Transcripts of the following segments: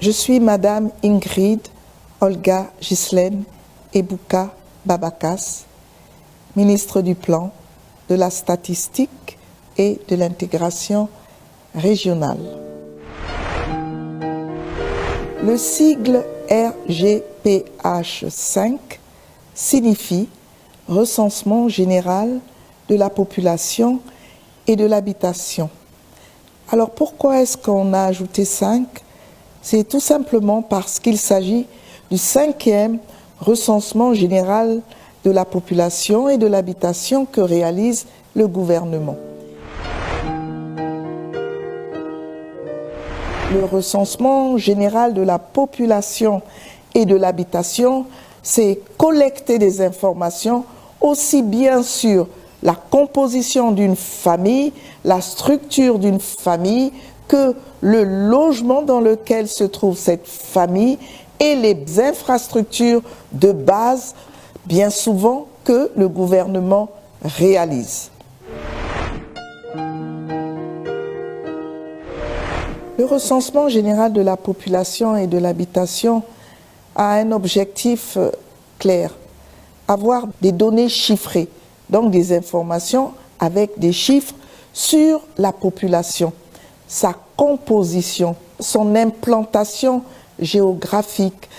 Je suis Madame Ingrid Olga Ghislaine Ebuka Babakas, ministre du Plan, de la Statistique et de l'Intégration régionale. Le sigle RGPH5 signifie Recensement général de la population et de l'habitation. Alors pourquoi est-ce qu'on a ajouté 5? C'est tout simplement parce qu'il s'agit du 5e recensement général de la population et de l'habitation que réalise le gouvernement. Le recensement général de la population et de l'habitation, c'est collecter des informations aussi bien sur la composition d'une famille, la structure d'une famille, que le logement dans lequel se trouve cette famille et les infrastructures de base, bien souvent, que le gouvernement réalise. Le recensement général de la population et de l'habitation a un objectif clair, avoir des données chiffrées, donc des informations avec des chiffres sur la population, sa composition, son implantation géographique,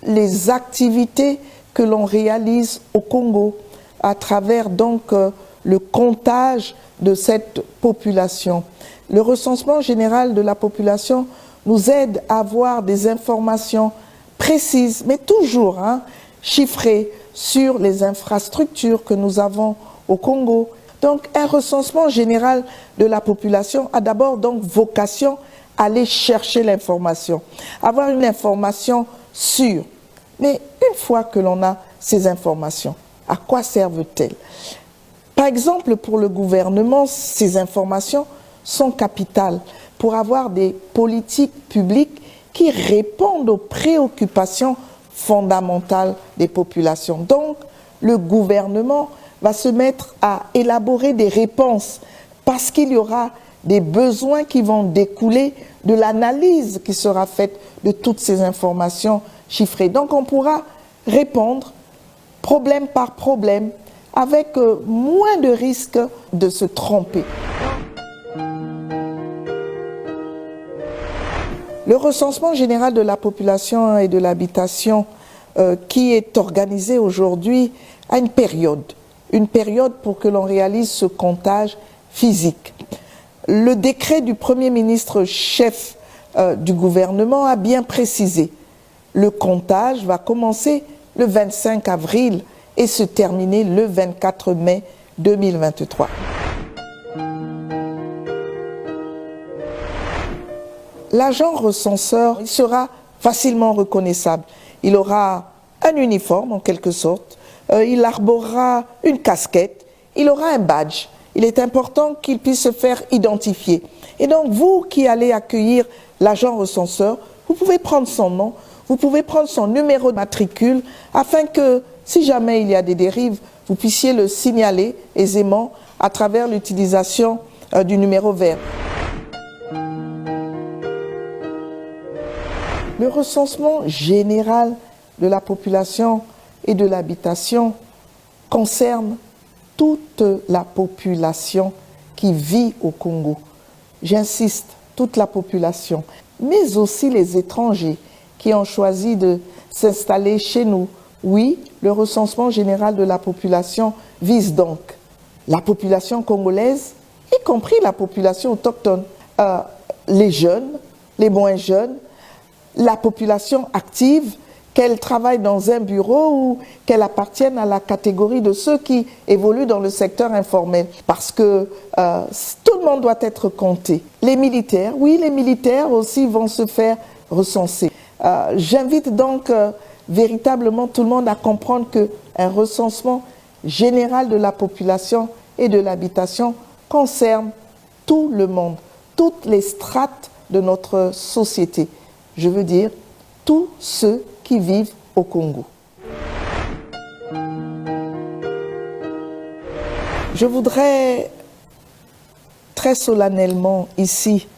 les activités que l'on réalise au Congo à travers donc le comptage de cette population. Le recensement général de la population nous aide à avoir des informations précises, mais toujours chiffrées sur les infrastructures que nous avons au Congo. Donc un recensement général de la population a d'abord donc vocation à aller chercher l'information, avoir une information sûre. Mais une fois que l'on a ces informations, à quoi servent-elles? Par exemple, pour le gouvernement, ces informations sont capitales pour avoir des politiques publiques qui répondent aux préoccupations fondamentales des populations. Donc, le gouvernement va se mettre à élaborer des réponses parce qu'il y aura des besoins qui vont découler de l'analyse qui sera faite de toutes ces informations chiffrées. Donc, on pourra répondre problème par problème avec moins de risques de se tromper. Le recensement général de la population et de l'habitation qui est organisé aujourd'hui a une période pour que l'on réalise ce comptage physique. Le décret du Premier ministre chef du gouvernement a bien précisé. Le comptage va commencer le 25 avril et se terminer le 24 mai 2023. L'agent recenseur sera facilement reconnaissable. Il aura un uniforme en quelque sorte, il arborera une casquette, il aura un badge. Il est important qu'il puisse se faire identifier. Et donc vous qui allez accueillir l'agent recenseur, vous pouvez prendre son nom, vous pouvez prendre son numéro de matricule afin que si jamais il y a des dérives, vous puissiez le signaler aisément à travers l'utilisation du numéro vert. Le recensement général de la population et de l'habitation concerne toute la population qui vit au Congo. J'insiste, toute la population, mais aussi les étrangers qui ont choisi de s'installer chez nous. Oui, le recensement général de la population vise donc la population congolaise, y compris la population autochtone, les jeunes, les moins jeunes, la population active, qu'elle travaille dans un bureau ou qu'elle appartienne à la catégorie de ceux qui évoluent dans le secteur informel. Parce que tout le monde doit être compté. Les militaires, oui, les militaires aussi vont se faire recenser. J'invite donc véritablement tout le monde à comprendre qu'un recensement général de la population et de l'habitation concerne tout le monde, toutes les strates de notre société. Je veux dire, tous ceux qui vivent au Congo. Je voudrais très solennellement ici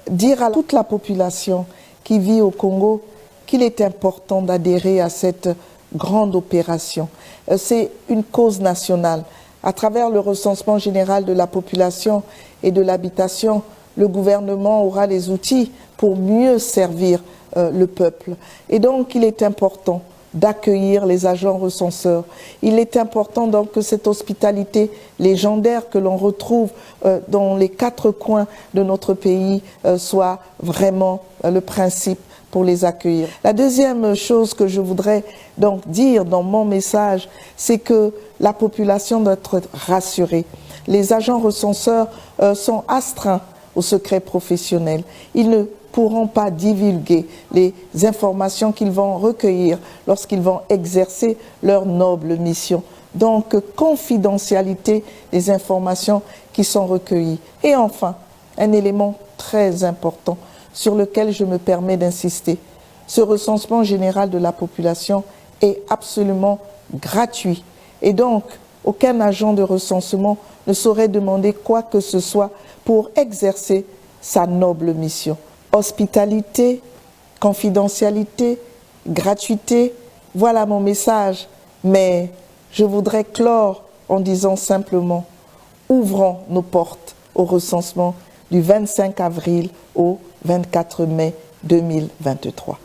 dire à toute la population qui vit au Congo qu'il est important d'adhérer à cette grande opération. C'est une cause nationale. À travers le recensement général de la population et de l'habitation, le gouvernement aura les outils pour mieux servir le peuple. Et donc, il est important d'accueillir les agents recenseurs. Il est important donc que cette hospitalité légendaire que l'on retrouve dans les 4 coins de notre pays soit vraiment le principe pour les accueillir. La deuxième chose que je voudrais donc dire dans mon message, c'est que la population doit être rassurée. Les agents recenseurs sont astreints au secret professionnel. Ils ne pourront pas divulguer les informations qu'ils vont recueillir lorsqu'ils vont exercer leur noble mission. Donc, confidentialité des informations qui sont recueillies. Et enfin, un élément très important sur lequel je me permets d'insister. Ce recensement général de la population est absolument gratuit. Et donc, aucun agent de recensement ne saurait demander quoi que ce soit pour exercer sa noble mission. Hospitalité, confidentialité, gratuité, voilà mon message. Mais je voudrais clore en disant simplement, ouvrons nos portes au recensement du 25 avril au 24 mai 2023.